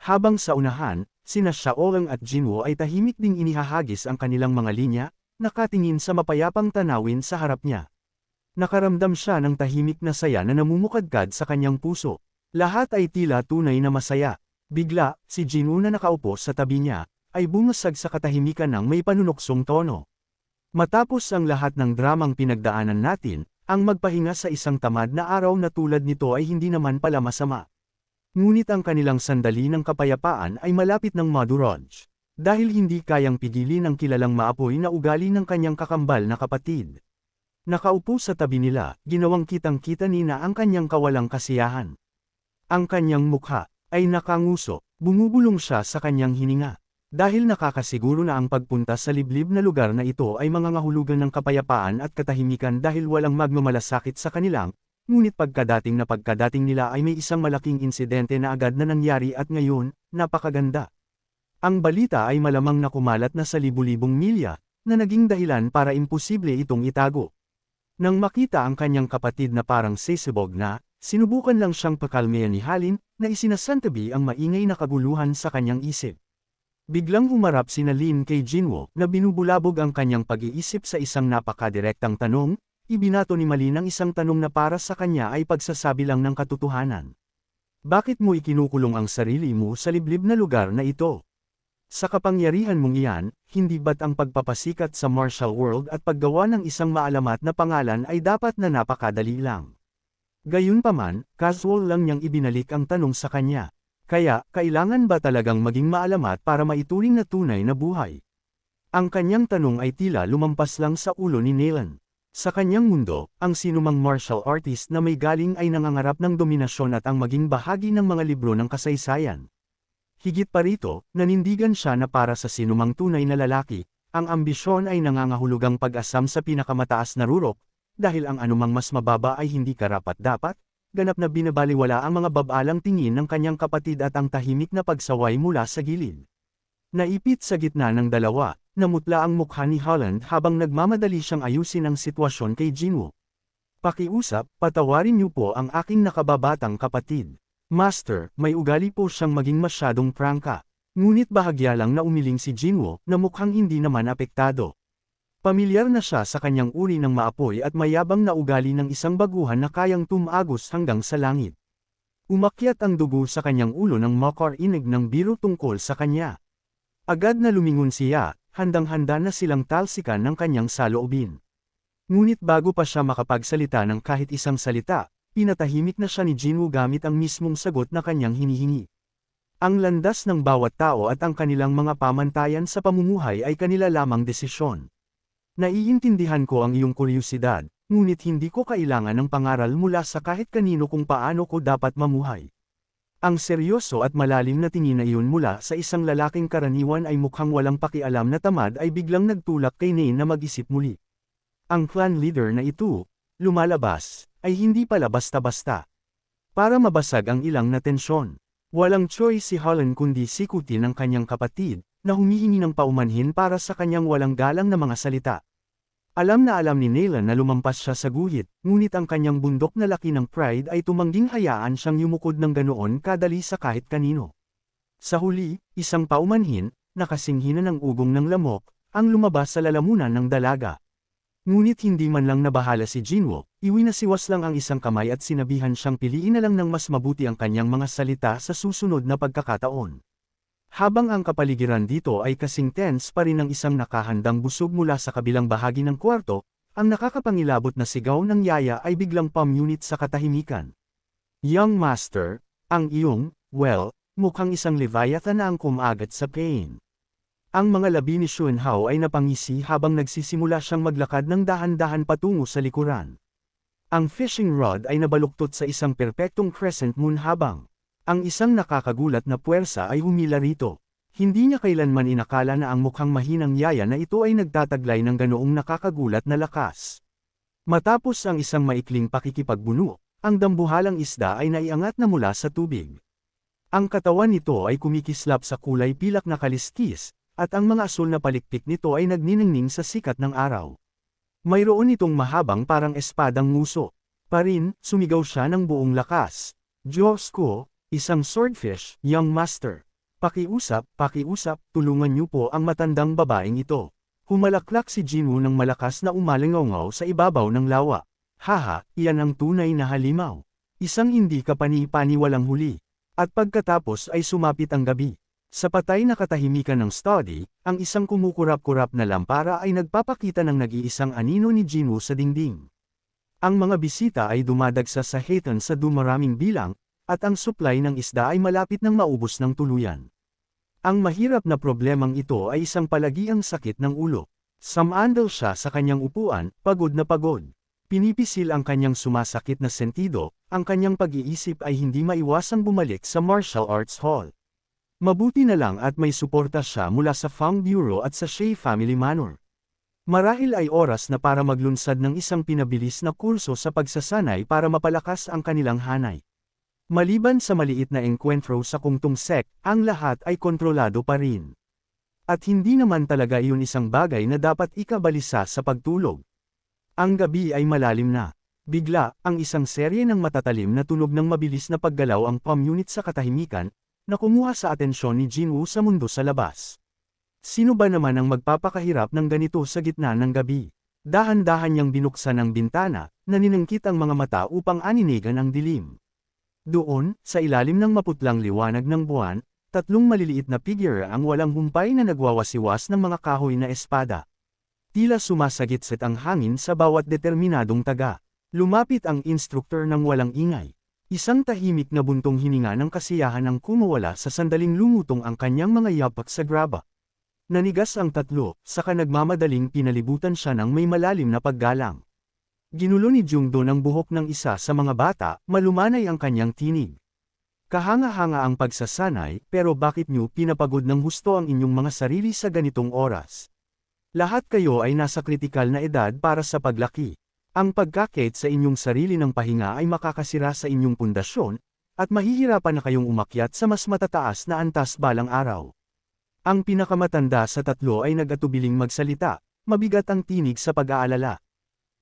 Habang sa unahan, sina Xiaolang at Jinwo ay tahimik ding inihahagis ang kanilang mga linya, nakatingin sa mapayapang tanawin sa harap niya. Nakaramdam siya ng tahimik na saya na namumukadkad sa kanyang puso. Lahat ay tila tunay na masaya. Bigla, si Jinwoo na nakaupo sa tabi niya, ay bumasag sa katahimikan ng may panunuksong tono. Matapos ang lahat ng dramang pinagdaanan natin, ang magpahinga sa isang tamad na araw na tulad nito ay hindi naman pala masama. Ngunit ang kanilang sandali ng kapayapaan ay malapit ng madurog. Dahil hindi kayang pigilin ang kilalang maapoy na ugali ng kanyang kakambal na kapatid. Nakaupo sa tabi nila, ginawang kitang-kita nina ang kanyang kawalang kasiyahan. Ang kanyang mukha ay nakanguso, bumubulong siya sa kanyang hininga. Dahil nakakasiguro na ang pagpunta sa liblib na lugar na ito ay mangangahulugan ng kapayapaan at katahimikan dahil walang magmamalasakit sa kanilang, ngunit pagkadating nila ay may isang malaking insidente na agad na nangyari at ngayon, napakaganda. Ang balita ay malamang na kumalat na sa libu-libong milya, na naging dahilan para imposible itong itago. Nang makita ang kanyang kapatid na parang sisibog na, sinubukan lang siyang pakalmayan ni Halin, na isinasantabi ang maingay na kaguluhan sa kanyang isip. Biglang humarap sina Lin kay Jinwo, na binubulabog ang kanyang pag-iisip sa isang napakadirektang tanong, ibinato ni Malin ang isang tanong na para sa kanya ay pagsasabi lang ng katotohanan. Bakit mo ikinukulong ang sarili mo sa liblib na lugar na ito? Sa kapangyarihan mong iyan, hindi ba't ang pagpapasikat sa martial world at paggawa ng isang maalamat na pangalan ay dapat na napakadali lang? Gayunpaman, casual lang niyang ibinalik ang tanong sa kanya. Kaya, kailangan ba talagang maging maalamat para maituring na tunay na buhay? Ang kanyang tanong ay tila lumampas lang sa ulo ni Nelan. Sa kanyang mundo, ang sinumang martial artist na may galing ay nangangarap ng dominasyon at ang maging bahagi ng mga libro ng kasaysayan. Higit pa rito, nanindigan siya na para sa sinumang tunay na lalaki, ang ambisyon ay nangangahulugang pag-asam sa pinakamataas na rurok, dahil ang anumang mas mababa ay hindi karapat-dapat, ganap na binabaliwala ang mga babalang tingin ng kanyang kapatid at ang tahimik na pagsaway mula sa gilid. Naipit sa gitna ng dalawa, namutla ang mukha ni Holland habang nagmamadali siyang ayusin ang sitwasyon kay Jinwo. Pakiusap, patawarin niyo po ang aking nakababatang kapatid. Master, may ugali po siyang maging masyadong prangka. Ngunit bahagya lang na umiling si Jinwo, na mukhang hindi naman apektado. Pamilyar na siya sa kanyang uri ng maapoy at mayabang na ugali ng isang baguhan na kayang tumagos hanggang sa langit. Umakyat ang dugo sa kanyang ulo nang makarinig ng biro tungkol sa kanya. Agad na lumingon siya, handang-handa na silang talsikan ng kanyang saloobin. Ngunit bago pa siya makapagsalita ng kahit isang salita, pinatahimik na siya ni Jinwo gamit ang mismong sagot na kanyang hinihingi. Ang landas ng bawat tao at ang kanilang mga pamantayan sa pamumuhay ay kanila lamang desisyon. Naiintindihan ko ang iyong kuryosidad, ngunit hindi ko kailangan ng pangaral mula sa kahit kanino kung paano ko dapat mamuhay. Ang seryoso at malalim na tingin na iyon mula sa isang lalaking karaniwan ay mukhang walang pakialam na tamad ay biglang nagtulak kay Nain na mag-isip muli. Ang clan leader na ito, lumalabas, ay hindi pala basta-basta. Para mabasag ang ilang na tensyon. Walang choice si Holland kundi sikutin ang kanyang kapatid, na humihingi ng paumanhin para sa kanyang walang galang na mga salita. Alam na alam ni Nelan na lumampas siya sa guhit, ngunit ang kanyang bundok na laki ng pride ay tumangging hayaan siyang yumukod ng ganoon kadali sa kahit kanino. Sa huli, isang paumanhin, nakasinghina ng ugong ng lamok, ang lumabas sa lalamunan ng dalaga. Ngunit hindi man lang nabahala si Jinwo, iwinasiwas lang ang isang kamay at sinabihan siyang piliin na lang ng mas mabuti ang kanyang mga salita sa susunod na pagkakataon. Habang ang kapaligiran dito ay kasing tense pa rin ng isang nakahandang busog mula sa kabilang bahagi ng kwarto, ang nakakapangilabot na sigaw ng yaya ay biglang pamunit sa katahimikan. Young Master, ang iyong, mukhang isang leviathan na ang kumagat sa pain. Ang mga labi ni Xuanhao ay napangisi habang nagsisimula siyang maglakad ng dahan-dahan patungo sa likuran. Ang fishing rod ay nabaluktot sa isang perpektong crescent moon habang ang isang nakakagulat na puwersa ay humila rito. Hindi niya kailanman inakala na ang mukhang mahinang yaya na ito ay nagtataglay ng ganoong nakakagulat na lakas. Matapos ang isang maikling pakikipagbuno, ang dambuhalang isda ay naiangat na mula sa tubig. Ang katawan nito ay kumikislap sa kulay pilak na kaliskis, at ang mga asul na palikpik nito ay nagniningning sa sikat ng araw. Mayroon itong mahabang parang espadang nguso. Parin, sumigaw siya ng buong lakas. Diyos ko, isang swordfish, young master. Pakiusap, tulungan niyo po ang matandang babaeng ito. Humalaklak si Jinwoo ng malakas na umalingaw sa ibabaw ng lawa. Haha, iyan ang tunay na halimaw. Isang hindi kapani-pani walang huli. At pagkatapos ay sumapit ang gabi. Sa patay na katahimikan ng study, ang isang kumukurap-kurap na lampara ay nagpapakita ng nag-iisang anino ni Jinwoo sa dingding. Ang mga bisita ay dumadagsa sa Haton sa dumaraming bilang, at ang supply ng isda ay malapit ng maubos ng tuluyan. Ang mahirap na problemang ito ay isang palagiang sakit ng ulo. Sumandal siya sa kanyang upuan, pagod na pagod. Pinipisil ang kanyang sumasakit na sentido, ang kanyang pag-iisip ay hindi maiwasang bumalik sa martial arts hall. Mabuti na lang at may suporta siya mula sa Fang Bureau at sa Shea Family Manor. Marahil ay oras na para maglunsad ng isang pinabilis na kurso sa pagsasanay para mapalakas ang kanilang hanay. Maliban sa maliit na engkwentro sa Kungtong Sek, ang lahat ay kontrolado pa rin. At hindi naman talaga iyon isang bagay na dapat ikabalisa sa pagtulog. Ang gabi ay malalim na. Bigla, ang isang serye ng matatalim na tunog ng mabilis na paggalaw ang palm unit sa katahimikan, na kumuha sa atensyon ni Jinwoo sa mundo sa labas. Sino ba naman ang magpapakahirap ng ganito sa gitna ng gabi? Dahan-dahan niyang binuksan ang bintana, naniningkit ang mga mata upang aninigan ang dilim. Doon, sa ilalim ng maputlang liwanag ng buwan, tatlong maliliit na figure ang walang humpay na nagwawasiwas ng mga kahoy na espada. Tila sumasagitsit ang hangin sa bawat determinadong taga. Lumapit ang instruktor ng walang ingay. Isang tahimik na buntong hininga ng kasiyahan ang kumawala sa sandaling lumutong ang kanyang mga yapak sa graba. Nanigas ang tatlo, saka nagmamadaling pinalibutan siya ng may malalim na paggalang. Ginulo ni Jungdo ng buhok ng isa sa mga bata, malumanay ang kanyang tinig. Kahanga-hanga ang pagsasanay, pero bakit niyo pinapagod ng husto ang inyong mga sarili sa ganitong oras? Lahat kayo ay nasa kritikal na edad para sa paglaki. Ang pagkakait sa inyong sarili ng pahinga ay makakasira sa inyong pundasyon, at mahihirapan na kayong umakyat sa mas matataas na antas balang araw. Ang pinakamatanda sa tatlo ay nag-atubiling magsalita, mabigat ang tinig sa pag-aalala.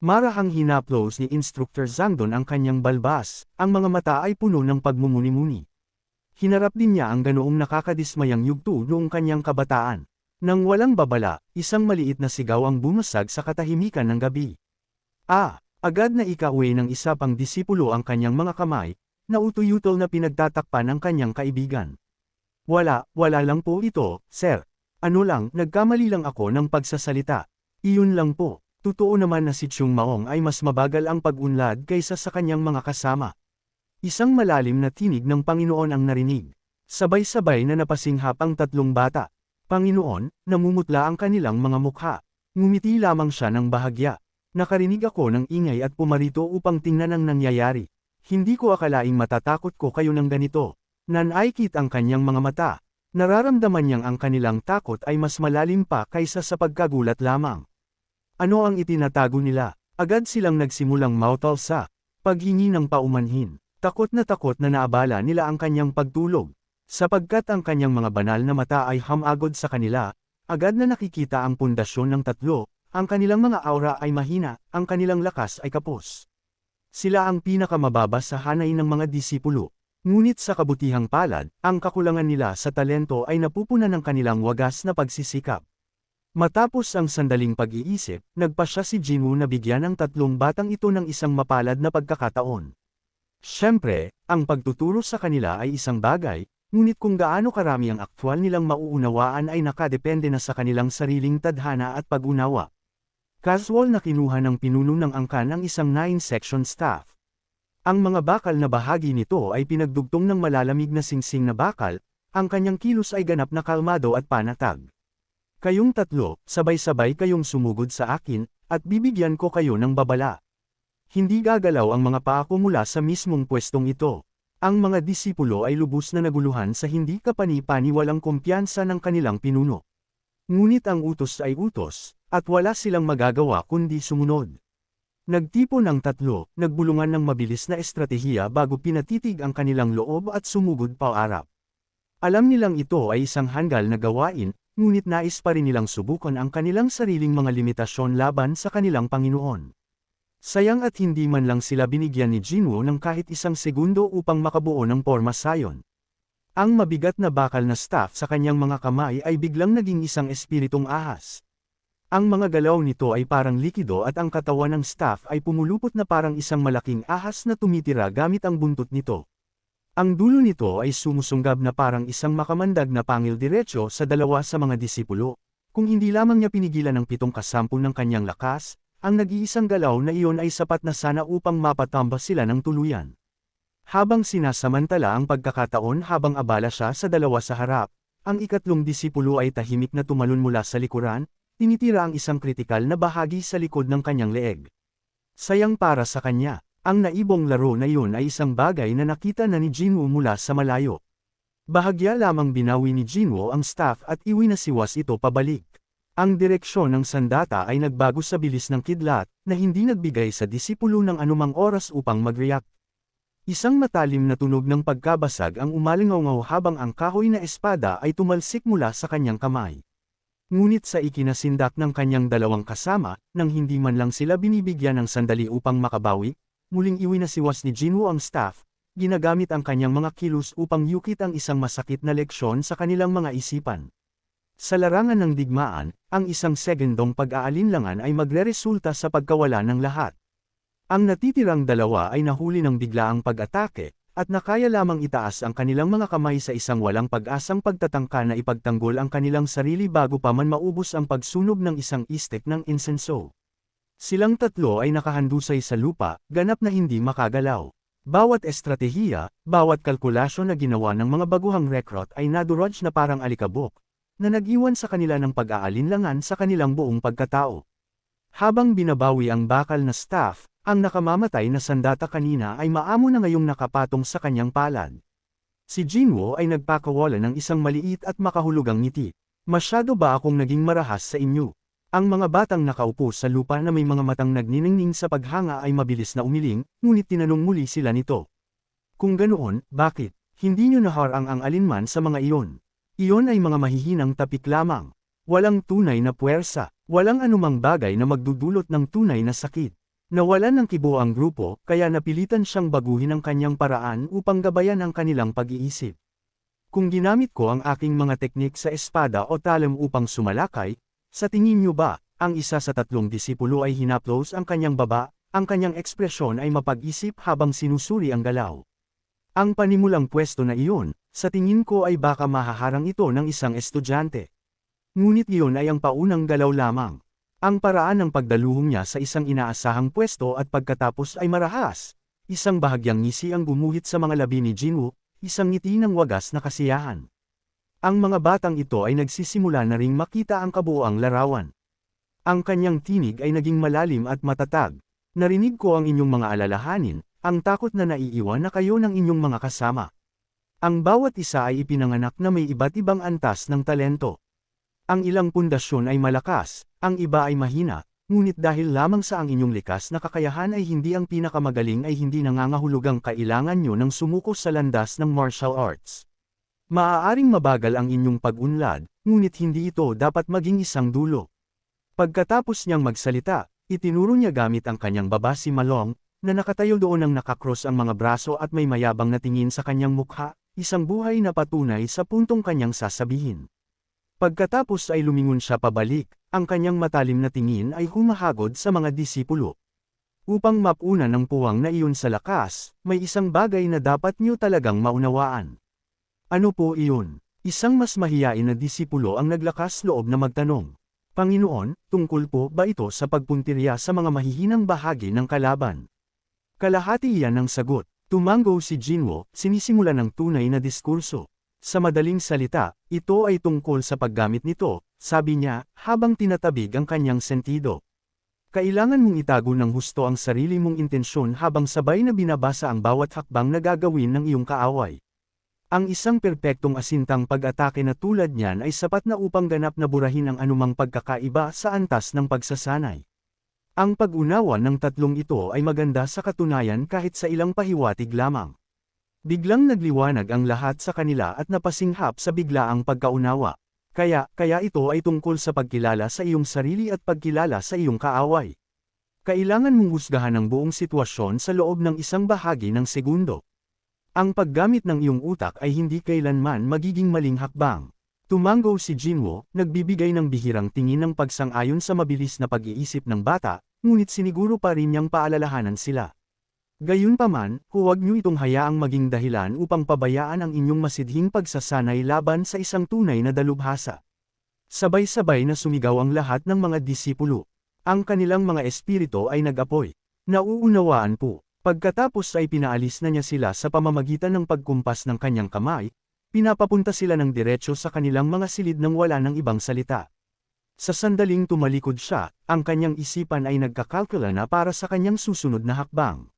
Marahang hinaplos ni Instructor Zangdon ang kanyang balbas, ang mga mata ay puno ng pagmumuni-muni. Hinarap din niya ang ganoong nakakadismayang yugto noong kanyang kabataan. Nang walang babala, isang maliit na sigaw ang bumasag sa katahimikan ng gabi. Agad na ikauwi ng isa pang disipulo ang kanyang mga kamay, na utuyutol na pinagtatakpan ng kanyang kaibigan. Wala lang po ito, sir. Ano lang, nagkamali lang ako ng pagsasalita. Iyon lang po. Totoo naman na si Chung Maong ay mas mabagal ang pag-unlad kaysa sa kanyang mga kasama. Isang malalim na tinig ng Panginoon ang narinig. Sabay-sabay na napasinghap ang tatlong bata. Panginoon, namumutla ang kanilang mga mukha. Ngumiti lamang siya ng bahagya. Nakarinig ako ng ingay at pumarito upang tingnan ang nangyayari. Hindi ko akalaing matatakot ko kayo ng ganito. Nanaikit ang kanyang mga mata. Nararamdaman niyang ang kanilang takot ay mas malalim pa kaysa sa pagkagulat lamang. Ano ang itinatago nila? Agad silang nagsimulang mautal sa paghingi ng paumanhin. Takot na naabala nila ang kanyang pagtulog. Sapagkat ang kanyang mga banal na mata ay hamagod sa kanila, agad na nakikita ang pundasyon ng tatlo, ang kanilang mga aura ay mahina, ang kanilang lakas ay kapos. Sila ang pinakamababa sa hanay ng mga disipulo. Ngunit sa kabutihang palad, ang kakulangan nila sa talento ay napupunan ng kanilang wagas na pagsisikap. Matapos ang sandaling pag-iisip, nagpasya si Jinwoo na bigyan ang tatlong batang ito ng isang mapalad na pagkakataon. Siyempre, ang pagtuturo sa kanila ay isang bagay, ngunit kung gaano karami ang aktwal nilang mauunawaan ay nakadepende na sa kanilang sariling tadhana at pag-unawa. Casual na kinuha ng pinuno ng angkan ang isang 9-section staff. Ang mga bakal na bahagi nito ay pinagdugtong ng malalamig na singsing na bakal, ang kanyang kilos ay ganap na kalmado at panatag. Kayong tatlo, sabay-sabay kayong sumugod sa akin, at bibigyan ko kayo ng babala. Hindi gagalaw ang mga paa ko mula sa mismong pwestong ito. Ang mga disipulo ay lubos na naguluhan sa hindi kapani-paniwalang kumpiyansa ng kanilang pinuno. Ngunit ang utos ay utos, at wala silang magagawa kundi sumunod. Nagtipon ang tatlo, nagbulungan ng mabilis na estratehiya bago pinatitig ang kanilang loob at sumugod paarap. Alam nilang ito ay isang hanggal na gawain, ngunit nais pa rin nilang subukan ang kanilang sariling mga limitasyon laban sa kanilang Panginoon. Sayang at hindi man lang sila binigyan ni Jinwoo ng kahit isang segundo upang makabuo ng porma sayon. Ang mabigat na bakal na staff sa kanyang mga kamay ay biglang naging isang espiritong ahas. Ang mga galaw nito ay parang likido at ang katawan ng staff ay pumulupot na parang isang malaking ahas na tumitira gamit ang buntot nito. Ang dulo nito ay sumusunggab na parang isang makamandag na pangil diretsyo sa dalawa sa mga disipulo. Kung hindi lamang niya pinigilan ng 7/10 ng kanyang lakas, ang nag-iisang galaw na iyon ay sapat na sana upang mapatamba sila ng tuluyan. Habang sinasamantala ang pagkakataon habang abala siya sa dalawa sa harap, ang ikatlong disipulo ay tahimik na tumalon mula sa likuran, tinitira ang isang kritikal na bahagi sa likod ng kanyang leeg. Sayang para sa kanya, ang naibong laro na iyon ay isang bagay na nakita na ni Jinwoo mula sa malayo. Bahagya lamang binawi ni Jinwoo ang staff at iwinasiwas ito pabalik. Ang direksyon ng sandata ay nagbago sa bilis ng kidlat, na hindi nagbigay sa disipulo ng anumang oras upang mag-react. Isang matalim na tunog ng pagkabasag ang umalingaw habang ang kahoy na espada ay tumalsik mula sa kanyang kamay. Ngunit sa ikinasindak ng kanyang dalawang kasama, nang hindi man lang sila binibigyan ng sandali upang makabawi, muling iwinasiwas ni Jinwoo ang staff, ginagamit ang kanyang mga kilos upang yukit ang isang masakit na leksyon sa kanilang mga isipan. Sa larangan ng digmaan, ang isang segundong pag-aalinlangan ay magreresulta sa pagkawala ng lahat. Ang natitirang dalawa ay nahuli ng biglaang pag-atake, at nakaya lamang itaas ang kanilang mga kamay sa isang walang pag-asang pagtatangka na ipagtanggol ang kanilang sarili bago pa man maubos ang pagsunog ng isang istek ng insenso. Silang tatlo ay nakahandusay sa lupa, ganap na hindi makagalaw. Bawat estratehiya, bawat kalkulasyon na ginawa ng mga baguhang recruit ay nadurog na parang alikabok, na nag-iwan sa kanila ng pag-aalinlangan sa kanilang buong pagkatao. Habang binabawi ang bakal na staff, ang nakamamatay na sandata kanina ay maamo na ngayong nakapatong sa kanyang palad. Si Jinwoo ay nagpakawala ng isang maliit at makahulugang ngiti. Masyado ba akong naging marahas sa inyo? Ang mga batang nakaupo sa lupa na may mga matang nagniningning sa paghanga ay mabilis na umiling, ngunit tinanong muli sila nito. Kung ganoon, bakit? Hindi nyo naharang ang alinman sa mga iyon. Iyon ay mga mahihinang tapik lamang. Walang tunay na puwersa, walang anumang bagay na magdudulot ng tunay na sakit. Nawalan ng kibo ang grupo, kaya napilitan siyang baguhin ang kanyang paraan upang gabayan ang kanilang pag-iisip. Kung ginamit ko ang aking mga teknik sa espada o talim upang sumalakay, sa tingin niyo ba, ang isa sa tatlong disipulo ay hinaplos ang kanyang baba, ang kanyang ekspresyon ay mapag-isip habang sinusuri ang galaw. Ang panimulang pwesto na iyon, sa tingin ko ay baka mahaharang ito ng isang estudyante. Ngunit iyon ay ang paunang galaw lamang. Ang paraan ng pagdaluhong niya sa isang inaasahang pwesto at pagkatapos ay marahas. Isang bahagyang ngisi ang gumuhit sa mga labi ni Jinwoo, isang ngiti ng wagas na kasiyahan. Ang mga batang ito ay nagsisimula na ring makita ang kabuuang larawan. Ang kanyang tinig ay naging malalim at matatag. Narinig ko ang inyong mga alalahanin, ang takot na naiiwan na kayo ng inyong mga kasama. Ang bawat isa ay ipinanganak na may iba't ibang antas ng talento. Ang ilang pundasyon ay malakas, ang iba ay mahina, ngunit dahil lamang sa ang inyong likas na kakayahan ay hindi ang pinakamagaling ay hindi nangangahulugang kailangan nyo ng sumuko sa landas ng martial arts. Maaaring mabagal ang inyong pag-unlad, ngunit hindi ito dapat maging isang dulo. Pagkatapos niyang magsalita, itinuro niya gamit ang kanyang baba si Malong, na nakatayo doon ang nakakross ang mga braso at may mayabang na tingin sa kanyang mukha, isang buhay na patunay sa puntong kanyang sasabihin. Pagkatapos ay lumingon siya pabalik, ang kanyang matalim na tingin ay humahagod sa mga disipulo. Upang mapunan ng puwang na iyon sa lakas, may isang bagay na dapat niyo talagang maunawaan. Ano po iyon? Isang mas mahiyain na disipulo ang naglakas loob na magtanong. Panginoon, tungkol po ba ito sa pagpuntirya sa mga mahihinang bahagi ng kalaban? Kalahati iyan ang sagot. Tumango si Jinwoo, sinisimula ng tunay na diskurso. Sa madaling salita, ito ay tungkol sa paggamit nito, sabi niya, habang tinatabig ang kanyang sentido. Kailangan mong itago ng husto ang sarili mong intensyon habang sabay na binabasa ang bawat hakbang na gagawin ng iyong kaaway. Ang isang perpektong asintang pag-atake na tulad niyan ay sapat na upang ganap na burahin ang anumang pagkakaiba sa antas ng pagsasanay. Ang pag-unawa ng tatlong ito ay maganda sa katunayan kahit sa ilang pahiwatig lamang. Biglang nagliwanag ang lahat sa kanila at napasinghap sa biglaang pagkaunawa. Kaya ito ay tungkol sa pagkilala sa iyong sarili at pagkilala sa iyong kaaway. Kailangan mong husgahan ang buong sitwasyon sa loob ng isang bahagi ng segundo. Ang paggamit ng iyong utak ay hindi kailanman magiging maling hakbang. Tumango si Jinwoo, nagbibigay ng bihirang tingin ng pagsang-ayon sa mabilis na pag-iisip ng bata, ngunit siniguro pa rin niyang paalalahanan sila. Gayunpaman, huwag niyo itong hayaang maging dahilan upang pabayaan ang inyong masidhing pagsasanay laban sa isang tunay na dalubhasa. Sabay-sabay na sumigaw ang lahat ng mga disipulo. Ang kanilang mga espiritu ay nag-apoy. Nauunawaan po. Pagkatapos ay pinaalis na niya sila sa pamamagitan ng pagkumpas ng kanyang kamay, pinapapunta sila ng diretsyo sa kanilang mga silid nang wala ng ibang salita. Sa sandaling tumalikod siya, ang kanyang isipan ay nagkakalkula na para sa kanyang susunod na hakbang.